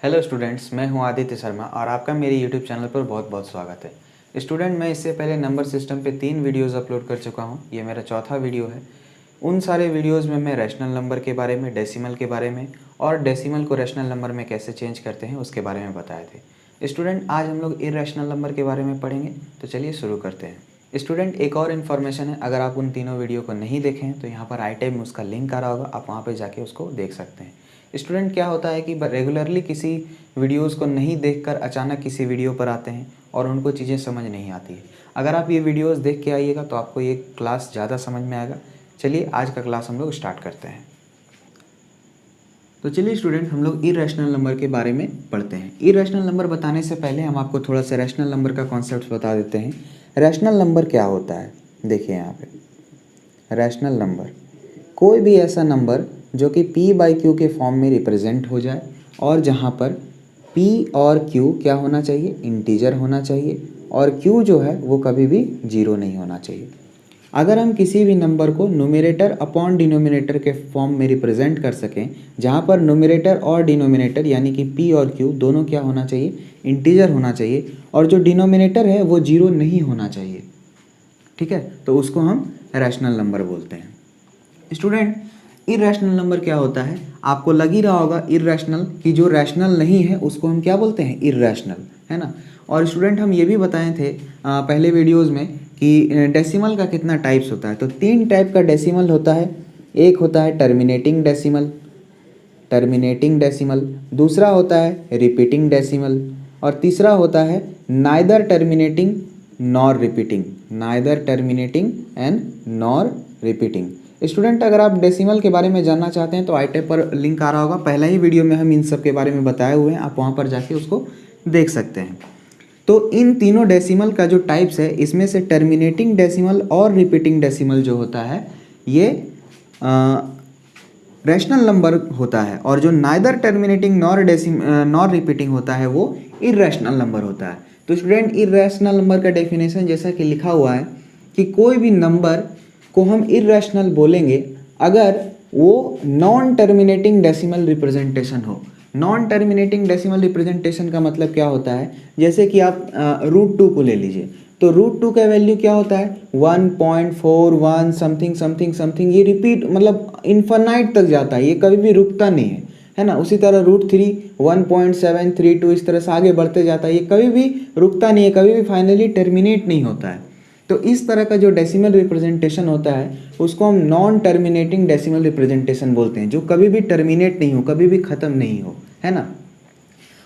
Hello students, मैं हूं आदित्य शर्मा और आपका मेरे यूट्यूब चैनल पर बहुत बहुत स्वागत है। स्टूडेंट, मैं इससे पहले नंबर सिस्टम पे 3 वीडियोस अपलोड कर चुका हूं। ये मेरा चौथा वीडियो है। उन सारे वीडियोस में मैं रैशनल नंबर के बारे में, डेसिमल के बारे में और डेसिमल को रैशनल नंबर में कैसे चेंज करते हैं उसके बारे में बताए थे। स्टूडेंट, आज हम लोग इर्रेशनल नंबर के बारे में पढ़ेंगे, तो चलिए शुरू करते हैं। स्टूडेंट, एक और इन्फॉर्मेशन है, अगर आप उन तीनों वीडियो को नहीं देखें हैं तो यहाँ पर आई टैब में उसका लिंक आ रहा होगा, आप वहाँ पर जाके उसको देख सकते हैं। स्टूडेंट, क्या होता है कि रेगुलरली किसी वीडियोस को नहीं देखकर अचानक किसी वीडियो पर आते हैं और उनको चीज़ें समझ नहीं आती है। अगर आप ये वीडियोस देख के आइएगा तो आपको ये क्लास ज़्यादा समझ में आएगा। चलिए आज का क्लास हम लोग स्टार्ट करते हैं। तो चलिए स्टूडेंट, हम लोग इर्रेशनल नंबर के बारे में पढ़ते हैं। इर्रेशनल नंबर बताने से पहले हम आपको थोड़ा सा रैशनल नंबर का कॉन्सेप्ट बता देते हैं। रैशनल नंबर क्या होता है, देखिए यहाँ पे रैशनल नंबर कोई भी ऐसा नंबर जो कि p/q के फॉर्म में रिप्रेजेंट हो जाए और जहाँ पर p और q क्या होना चाहिए, इंटीजर होना चाहिए, और q जो है वो कभी भी जीरो नहीं होना चाहिए। अगर हम किसी भी नंबर को न्यूमरेटर अपॉन डिनोमिनेटर के फॉर्म में रिप्रेजेंट कर सकें, जहाँ पर न्यूमरेटर और डिनोमिनेटर यानी कि p और q दोनों क्या होना चाहिए, इंटीजर होना चाहिए, और जो डिनोमिनेटर है वो जीरो नहीं होना चाहिए, ठीक है, तो उसको हम रैशनल नंबर बोलते हैं। स्टूडेंट, इर्रेशनल नंबर क्या होता है, आपको लग ही रहा होगा इर्रेशनल कि जो रैशनल नहीं है उसको हम क्या बोलते हैं, इर्रेशनल, है ना। और स्टूडेंट, हम ये भी बताए थे पहले वीडियोस में कि डेसिमल का कितना टाइप्स होता है। तो 3 टाइप का डेसिमल होता है। एक होता है टर्मिनेटिंग डेसिमल, दूसरा होता है रिपीटिंग डेसिमल, और तीसरा होता है neither terminating and nor repeating. Student, अगर आप डेसिमल के बारे में जानना चाहते हैं तो आई टैब पर लिंक आ रहा होगा, पहला ही वीडियो में हम इन सब के बारे में बताए हुए हैं, आप वहाँ पर जाके उसको देख सकते हैं। तो इन तीनों डेसिमल का जो टाइप्स है, इसमें से टर्मिनेटिंग डेसिमल और रिपीटिंग डेसिमल जो होता है ये रैशनल नंबर होता है, और जो नाइदर टर्मिनेटिंग नॉर रिपीटिंग होता है वो इर्रेशनल नंबर होता है। तो स्टूडेंट, इर्रेशनल नंबर का डेफिनेशन जैसा कि लिखा हुआ है कि कोई भी नंबर को हम इर्रेशनल बोलेंगे अगर वो नॉन टर्मिनेटिंग डेसिमल रिप्रेजेंटेशन हो। नॉन टर्मिनेटिंग डेसिमल रिप्रेजेंटेशन का मतलब क्या होता है, जैसे कि आप √2 को ले लीजिए, तो √2 का वैल्यू क्या होता है, 1.41 समथिंग समथिंग समथिंग, ये रिपीट मतलब इन्फानाइट तक जाता है, ये कभी भी रुकता नहीं है ना। उसी तरह √3 1.732 इस तरह से आगे बढ़ते जाता है, ये कभी भी रुकता नहीं है, कभी भी फाइनली टर्मिनेट नहीं होता है। तो इस तरह का जो डेसिमल रिप्रेजेंटेशन होता है उसको हम नॉन टर्मिनेटिंग डेसिमल रिप्रेजेंटेशन बोलते हैं, जो कभी भी टर्मिनेट नहीं हो, कभी भी ख़त्म नहीं हो, है ना।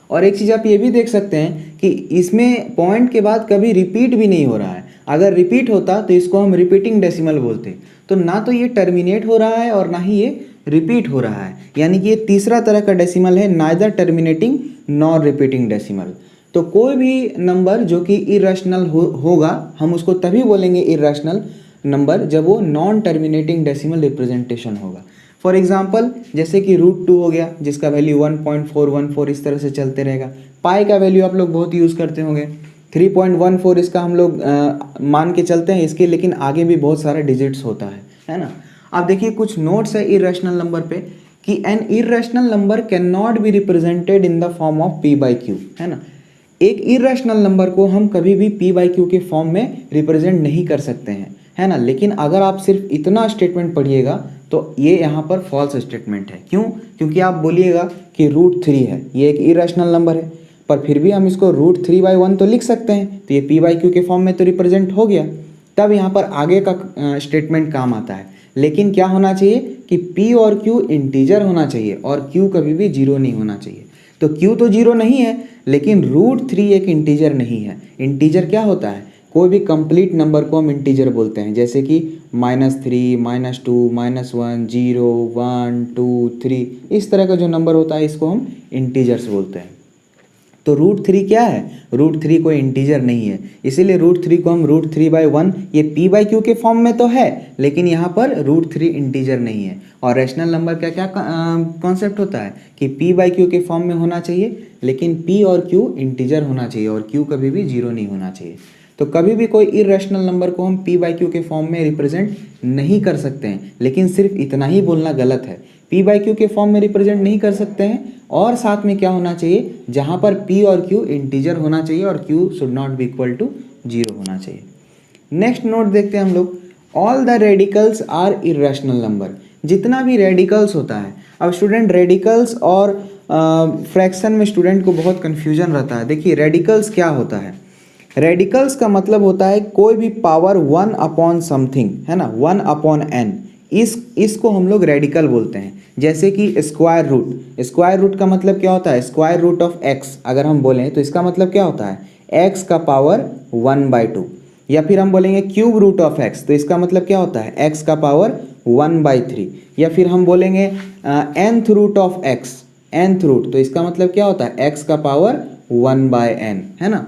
और एक चीज़ आप ये भी देख सकते हैं कि इसमें पॉइंट के बाद कभी रिपीट भी नहीं हो रहा है। अगर रिपीट होता तो इसको हम रिपीटिंग डेसिमल बोलते। तो ना तो ये टर्मिनेट हो रहा है और ना ही ये रिपीट हो रहा है, यानी कि ये तीसरा तरह का डेसिमल है, neither terminating nor repeating decimal. तो कोई भी नंबर जो कि इर्रेशनल होगा हम उसको तभी बोलेंगे इर्रेशनल नंबर जब वो नॉन टर्मिनेटिंग डेसिमल रिप्रेजेंटेशन होगा। फॉर एग्जांपल, जैसे कि √2 हो गया जिसका वैल्यू 1.414 इस तरह से चलते रहेगा। पाई का वैल्यू आप लोग बहुत यूज़ करते होंगे, 3.14 इसका हम लोग मान के चलते हैं इसके, लेकिन आगे भी बहुत सारा डिजिट्स होता है ना। आप देखिए कुछ नोट्स है इर्रेशनल नंबर पे कि N irrational number can not be represented in the form of p/q, है ना। एक इर्रेशनल नंबर को हम कभी भी p/q के फॉर्म में रिप्रेजेंट नहीं कर सकते हैं, है ना। लेकिन अगर आप सिर्फ इतना स्टेटमेंट पढ़िएगा तो ये यहाँ पर फॉल्स स्टेटमेंट है। क्यों? क्योंकि आप बोलिएगा कि √3 है, ये एक इर्रेशनल नंबर है, पर फिर भी हम इसको √3/1 तो लिख सकते हैं, तो ये p/q के फॉर्म में तो रिप्रेजेंट हो गया। तब यहाँ पर आगे का स्टेटमेंट काम आता है। लेकिन क्या होना चाहिए कि p और q इंटीजर होना चाहिए और q कभी भी जीरो नहीं होना चाहिए। तो q तो जीरो नहीं है, लेकिन √3 एक इंटीजर नहीं है। इंटीजर क्या होता है, कोई भी कंप्लीट नंबर को हम इंटीजर बोलते हैं, जैसे कि -3 -2 -1 0 1 2 3 इस तरह का जो नंबर होता है इसको हम इंटीजर्स बोलते हैं। तो √3 क्या है, √3 कोई इंटीजर नहीं है, इसीलिए √3 को हम √3/1, ये p/q के फॉर्म में तो है लेकिन यहाँ पर √3 इंटीजर नहीं है। और रैशनल नंबर का क्या कॉन्सेप्ट होता है कि p/q के फॉर्म में होना चाहिए, लेकिन p और q इंटीजर होना चाहिए और q कभी भी जीरो नहीं होना चाहिए। तो कभी भी कोई इर्रेशनल नंबर को हम p/q के फॉर्म में रिप्रेजेंट नहीं कर सकते हैं, लेकिन सिर्फ इतना ही बोलना गलत है। p/q के फॉर्म में रिप्रेजेंट नहीं कर सकते हैं और साथ में क्या होना चाहिए, जहाँ पर p और q इंटीजर होना चाहिए और q should not be equal to 0 होना चाहिए। नेक्स्ट नोट देखते हैं हम लोग, all the radicals are irrational number. जितना भी रेडिकल्स होता है, अब स्टूडेंट रेडिकल्स और फ्रैक्शन में स्टूडेंट को बहुत कन्फ्यूजन रहता है। देखिए रेडिकल्स क्या होता है, रेडिकल्स का मतलब होता है कोई भी पावर 1 अपॉन समथिंग, है ना, 1 अपॉन n, इसको हम लोग रेडिकल बोलते हैं। जैसे कि स्क्वायर रूट, स्क्वायर रूट का मतलब क्या होता है, स्क्वायर रूट ऑफ x अगर हम बोलें तो इसका मतलब क्या होता है x का पावर 1/2। या फिर हम बोलेंगे क्यूब रूट ऑफ x तो इसका मतलब क्या होता है x का पावर 1/3। या फिर हम बोलेंगे nth root of x, nth root तो इसका मतलब क्या होता है x का पावर 1/n, है ना।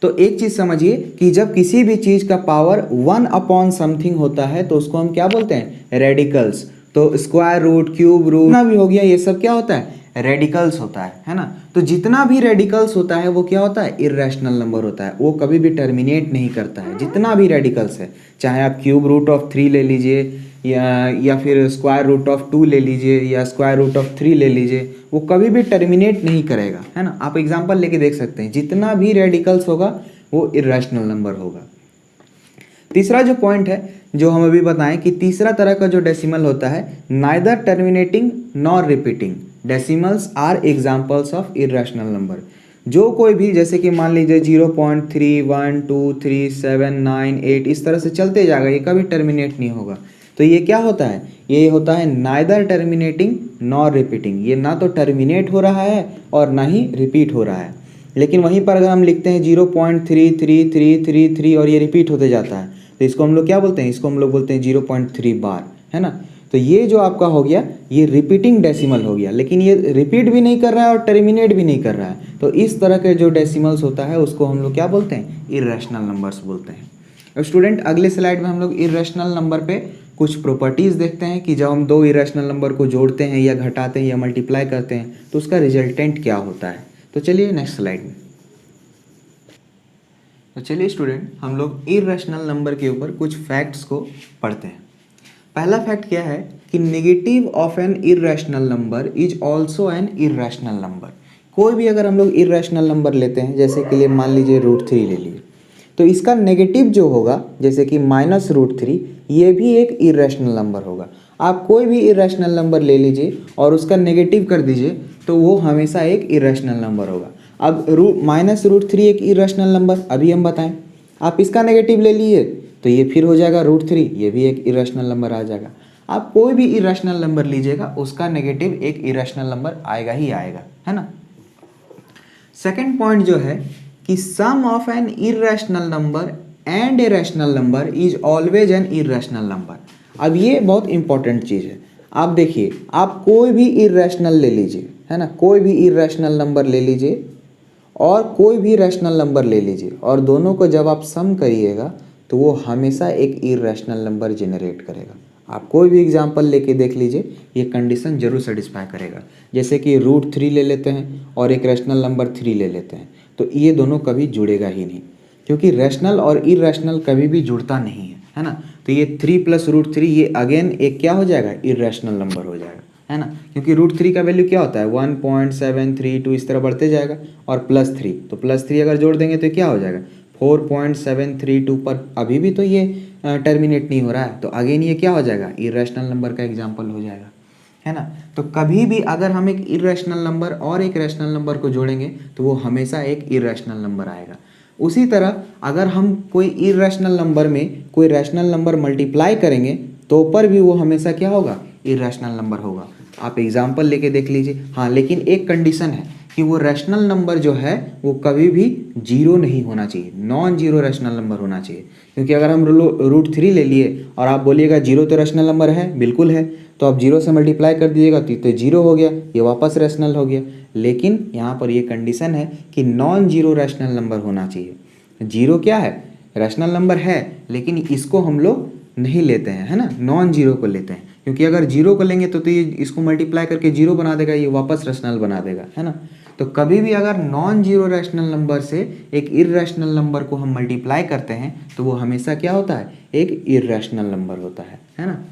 तो एक चीज़ समझिए कि जब किसी भी चीज़ का पावर 1 अपॉन समथिंग होता है तो उसको हम क्या बोलते हैं, रेडिकल्स। तो स्क्वायर रूट, क्यूब रूट, जितना भी हो गया ये सब क्या होता है, रेडिकल्स होता है ना। तो जितना भी रेडिकल्स होता है वो क्या होता है, इरेशनल नंबर होता है, वो कभी भी टर्मिनेट नहीं करता है। जितना भी रेडिकल्स है, चाहे आप क्यूब रूट ऑफ 3 ले लीजिए या फिर स्क्वायर रूट ऑफ 2 ले लीजिए या स्क्वायर रूट ऑफ 3 ले लीजिए, वो कभी भी टर्मिनेट नहीं करेगा, है ना। आप एग्जांपल लेके देख सकते हैं, जितना भी रेडिकल्स होगा वो इरेशनल नंबर होगा। तीसरा जो पॉइंट है जो हम अभी बताएं कि तीसरा तरह का जो डेसिमल होता है, neither terminating nor repeating decimals are examples of irrational number. जो कोई भी, जैसे कि मान लीजिए 0.3, 1, 2, 3, 7, 9, 8 इस तरह से चलते जाएगा, ये कभी टर्मिनेट नहीं होगा। तो ये क्या होता है, ये होता है नाइदर टर्मिनेटिंग नॉर रिपीटिंग। ये ना तो टर्मिनेट हो रहा है और ना ही रिपीट हो रहा है। लेकिन वहीं पर अगर हम लिखते हैं 0.33333 और ये रिपीट होते जाता है तो इसको हम लोग क्या बोलते हैं, इसको हम लोग बोलते हैं 0.3 बार, है ना। तो ये जो आपका हो गया ये रिपीटिंग डेसिमल हो गया, लेकिन ये रिपीट भी नहीं कर रहा है और टर्मिनेट भी नहीं कर रहा है। तो इस तरह के जो डेसिमल्स होता है उसको हम लोग क्या बोलते हैं, इरेशनल नंबर्स बोलते हैं। अब स्टूडेंट अगले स्लाइड में हम लोग इरेशनल नंबर पे कुछ प्रॉपर्टीज़ देखते हैं कि जब हम दो इरेशनल नंबर को जोड़ते हैं या घटाते हैं या मल्टीप्लाई करते हैं तो उसका रिजल्टेंट क्या होता है। तो चलिए नेक्स्ट स्लाइड में। तो चलिए स्टूडेंट हम लोग इरेशनल नंबर के ऊपर कुछ फैक्ट्स को पढ़ते हैं। पहला फैक्ट क्या है कि negative of an irrational number is also an irrational number. कोई भी अगर हम लोग इरेशनल नंबर लेते हैं, जैसे कि लिए मान लीजिए √3 ले लिए, तो इसका नेगेटिव जो होगा जैसे कि -√3, ये भी एक इरेशनल नंबर होगा। आप कोई भी इरेशनल नंबर ले लीजिए और उसका नेगेटिव कर दीजिए तो वो हमेशा एक इरेशनल नंबर होगा। अब -√3 एक इरेशनल नंबर, अभी हम बताएं। आप इसका नेगेटिव ले लिए तो ये फिर हो जाएगा √3, ये भी एक इरेशनल नंबर आ जाएगा। आप कोई भी इरेशनल नंबर लीजिएगा उसका नेगेटिव एक इरेशनल नंबर आएगा ही आएगा, है ना। सेकेंड पॉइंट जो है कि sum of an irrational number and a rational number is always an irrational number. अब ये बहुत इंपॉर्टेंट चीज़ है। आप देखिए, आप कोई भी इरेशनल ले लीजिए, है ना, कोई भी इरेशनल नंबर ले लीजिए और कोई भी रैशनल नंबर ले लीजिए और दोनों को जब आप सम करिएगा तो वो हमेशा एक इरेशनल नंबर जनरेट करेगा। आप कोई भी एग्जांपल लेके देख लीजिए, ये कंडीशन जरूर सेटिस्फाई करेगा। जैसे कि √3 ले लेते हैं और एक रैशनल नंबर 3 ले लेते हैं, तो ये दोनों कभी जुड़ेगा ही नहीं, क्योंकि रैशनल और इरेशनल कभी भी जुड़ता नहीं है ना। तो ये 3 + √3 ये अगेन एक क्या हो जाएगा, इरेशनल नंबर हो जाएगा, है ना। क्योंकि √3 का वैल्यू क्या होता है 1.732 इस तरह बढ़ते जाएगा और +3, तो +3 अगर जोड़ देंगे तो क्या हो जाएगा 4.732 पर अभी भी तो ये टर्मिनेट नहीं हो रहा है, तो अगेन ये क्या हो जाएगा, इरेशनल नंबर का एग्जाम्पल हो जाएगा, है ना। तो कभी भी अगर हम एक इरेशनल नंबर और एक रैशनल नंबर को जोड़ेंगे तो वो हमेशा एक इरेशनल नंबर आएगा। उसी तरह अगर हम कोई इरेशनल नंबर में कोई रैशनल नंबर मल्टीप्लाई करेंगे तो पर भी वो हमेशा क्या होगा, इरेशनल नंबर होगा। आप एग्जाम्पल लेके देख लीजिए। हाँ, लेकिन एक कंडीशन है कि वो रैशनल नंबर जो है वो कभी भी 0 नहीं होना चाहिए, नॉन जीरो रैशनल नंबर होना चाहिए। क्योंकि अगर हम √3 ले लिए और आप बोलिएगा 0 तो रैशनल नंबर है, बिल्कुल है, तो आप 0 से मल्टीप्लाई कर दीजिएगा तो 0 हो गया, ये वापस रैशनल हो गया। लेकिन यहाँ पर ये कंडीशन है कि नॉन जीरो रैशनल नंबर होना चाहिए। 0 क्या है, रैशनल नंबर है, लेकिन इसको हम लोग नहीं लेते हैं, है ना, नॉन जीरो को लेते हैं। क्योंकि अगर 0 को लेंगे तो ये इसको मल्टीप्लाई करके 0 बना देगा, ये वापस रैशनल बना देगा, है ना। तो कभी भी अगर नॉन जीरो रैशनल नंबर से एक इरेशनल नंबर को हम मल्टीप्लाई करते हैं तो वो हमेशा क्या होता है, एक इरेशनल नंबर होता है ना।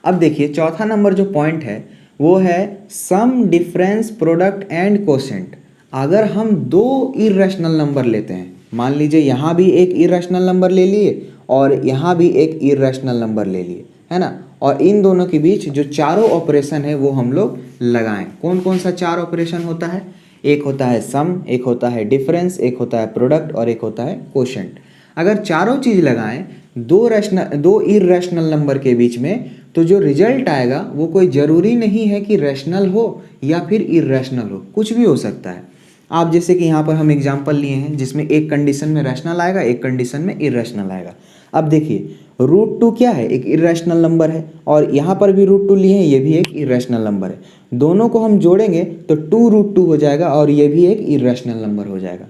अब देखिए चौथा नंबर जो पॉइंट है वो है सम, डिफरेंस, प्रोडक्ट एंड कोशेंट। अगर हम दो इरेशनल नंबर लेते हैं, मान लीजिए यहाँ भी एक इरेशनल नंबर ले लिए और यहाँ भी एक इरेशनल नंबर ले लिए, है ना, और इन दोनों के बीच जो चारों ऑपरेशन है वो हम लोग लगाएं। कौन कौन सा चार ऑपरेशन होता है? एक होता है सम, एक होता है डिफरेंस, एक होता है प्रोडक्ट और एक होता है कोशेंट। अगर चारों चीज़ लगाएं दो इरेशनल नंबर के बीच में, तो जो रिजल्ट आएगा वो कोई ज़रूरी नहीं है कि रैशनल हो या फिर इरेशनल हो, कुछ भी हो सकता है। आप जैसे कि यहाँ पर हम एग्जांपल लिए हैं जिसमें एक कंडीशन में रैशनल आएगा, एक कंडीशन में इरेशनल आएगा। अब देखिए √2 क्या है? एक इरेशनल नंबर है, और यहाँ पर भी √2 लिए हैं, ये भी एक इरेशनल नंबर है। दोनों को हम जोड़ेंगे तो 2√2 हो जाएगा और ये भी एक इरेशनल नंबर हो जाएगा।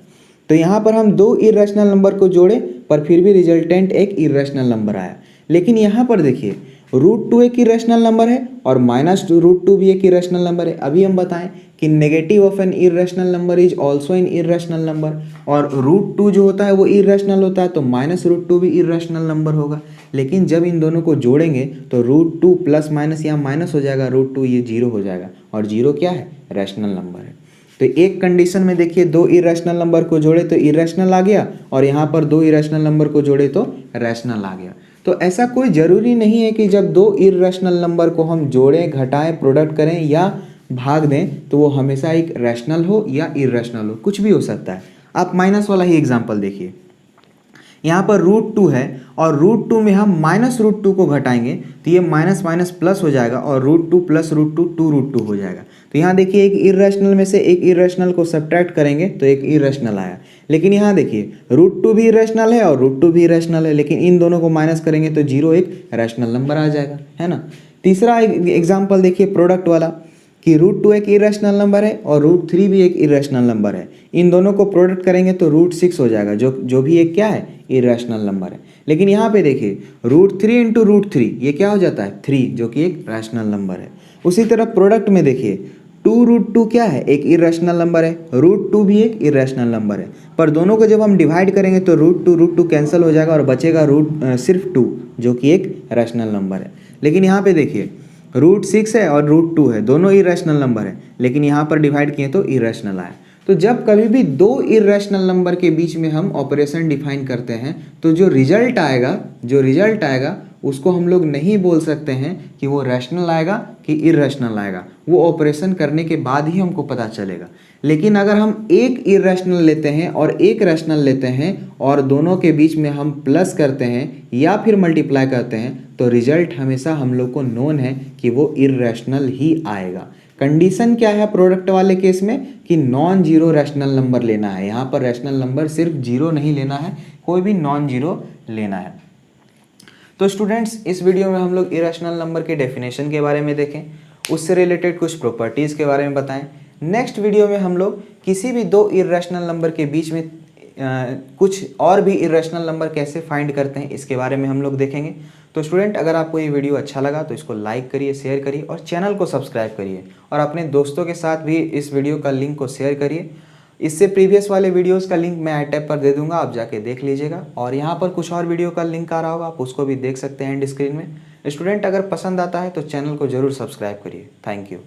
तो यहाँ पर हम दो इरेशनल नंबर को जोड़े पर फिर भी रिजल्टेंट एक इरेशनल नंबर आया। लेकिन यहाँ पर देखिए √2 एक इरेशनल नंबर है और -√2 भी एक इरेशनल नंबर है। अभी हम बताएं कि negative of an irrational number is also an irrational number, और √2 जो होता है वो इरेशनल होता है, तो -√2 भी इरेशनल नंबर होगा। लेकिन जब इन दोनों को जोड़ेंगे तो √2 प्लस माइनस यहाँ माइनस हो जाएगा, √2 ये 0 हो जाएगा, और 0 क्या है? रैशनल नंबर है। तो एक कंडीशन में देखिए दो इरेशनल नंबर को जोड़े तो इरेशनल आ गया, और यहाँ पर दो इरेशनल नंबर को जोड़े तो रैशनल आ गया। तो ऐसा कोई ज़रूरी नहीं है कि जब दो इरेशनल नंबर को हम जोड़ें, घटाएं, प्रोडक्ट करें या भाग दें तो वो हमेशा एक रैशनल हो या इरेशनल हो, कुछ भी हो सकता है। आप माइनस वाला ही एग्जाम्पल देखिए, यहाँ पर √2 है और √2 में हम -√2 को घटाएंगे तो ये माइनस माइनस प्लस हो जाएगा और √2 प्लस √2 2√2 हो जाएगा। तो यहाँ देखिए एक इरेशनल में से एक इरेशनल को सब्ट्रैक्ट करेंगे तो एक इरेशनल आया। लेकिन यहाँ देखिए √2 भी इरेशनल है और √2 भी इरेशनल है, लेकिन इन दोनों को माइनस करेंगे तो 0 एक रैशनल नंबर आ जाएगा, है ना। तीसरा एग्जाम्पल देखिए प्रोडक्ट वाला, कि √2 एक इरेशनल नंबर है और √3 भी एक इरेशनल नंबर है। इन दोनों को प्रोडक्ट करेंगे तो √6 हो जाएगा, जो भी एक क्या है? इरेशनल नंबर है। लेकिन यहाँ पे देखिए √3 इंटू √3 ये क्या हो जाता है? 3, जो कि एक रैशनल नंबर है। उसी तरह प्रोडक्ट में देखिए 2√2 क्या है? एक इरेशनल नंबर है, √2 भी एक इरेशनल नंबर है, पर दोनों को जब हम डिवाइड करेंगे तो √2 कैंसिल हो जाएगा और बचेगा सिर्फ 2, जो कि एक रैशनल नंबर है। लेकिन यहाँ पे देखिए √6 है और √2 है, दोनों इरेशनल नंबर है, लेकिन यहाँ पर डिवाइड किए तो इरेशनल आया। तो जब कभी भी दो इरेशनल नंबर के बीच में हम ऑपरेशन डिफाइन करते हैं तो जो रिजल्ट आएगा उसको हम लोग नहीं बोल सकते हैं कि वो रैशनल आएगा कि इरेशनल आएगा, वो ऑपरेशन करने के बाद ही हमको पता चलेगा। लेकिन अगर हम एक इरेशनल लेते हैं और एक रैशनल लेते हैं और दोनों के बीच में हम प्लस करते हैं या फिर मल्टीप्लाई करते हैं तो रिजल्ट हमेशा हम लोग को नोन है कि वो इरेशनल ही आएगा। कंडीशन क्या है प्रोडक्ट वाले केस में? कि नॉन जीरो रैशनल नंबर लेना है। यहाँ पर रैशनल नंबर सिर्फ 0 नहीं लेना है, कोई भी नॉन जीरो लेना है। तो स्टूडेंट्स इस वीडियो में हम लोग इरेशनल नंबर के डेफिनेशन के बारे में देखें, उससे रिलेटेड कुछ प्रॉपर्टीज़ के बारे में बताएं। नेक्स्ट वीडियो में हम लोग किसी भी दो इरेशनल नंबर के बीच में कुछ और भी इरेशनल नंबर कैसे फाइंड करते हैं इसके बारे में हम लोग देखेंगे। तो स्टूडेंट अगर आपको ये वीडियो अच्छा लगा तो इसको लाइक करिए, शेयर करिए और चैनल को सब्सक्राइब करिए, और अपने दोस्तों के साथ भी इस वीडियो का लिंक को शेयर करिए। इससे प्रीवियस वाले वीडियोस का लिंक मैं आई टैब पर दे दूंगा, आप जाके देख लीजिएगा, और यहाँ पर कुछ और वीडियो का लिंक आ रहा होगा, आप उसको भी देख सकते हैं एंड स्क्रीन में। स्टूडेंट अगर पसंद आता है तो चैनल को ज़रूर सब्सक्राइब करिए। Thank you.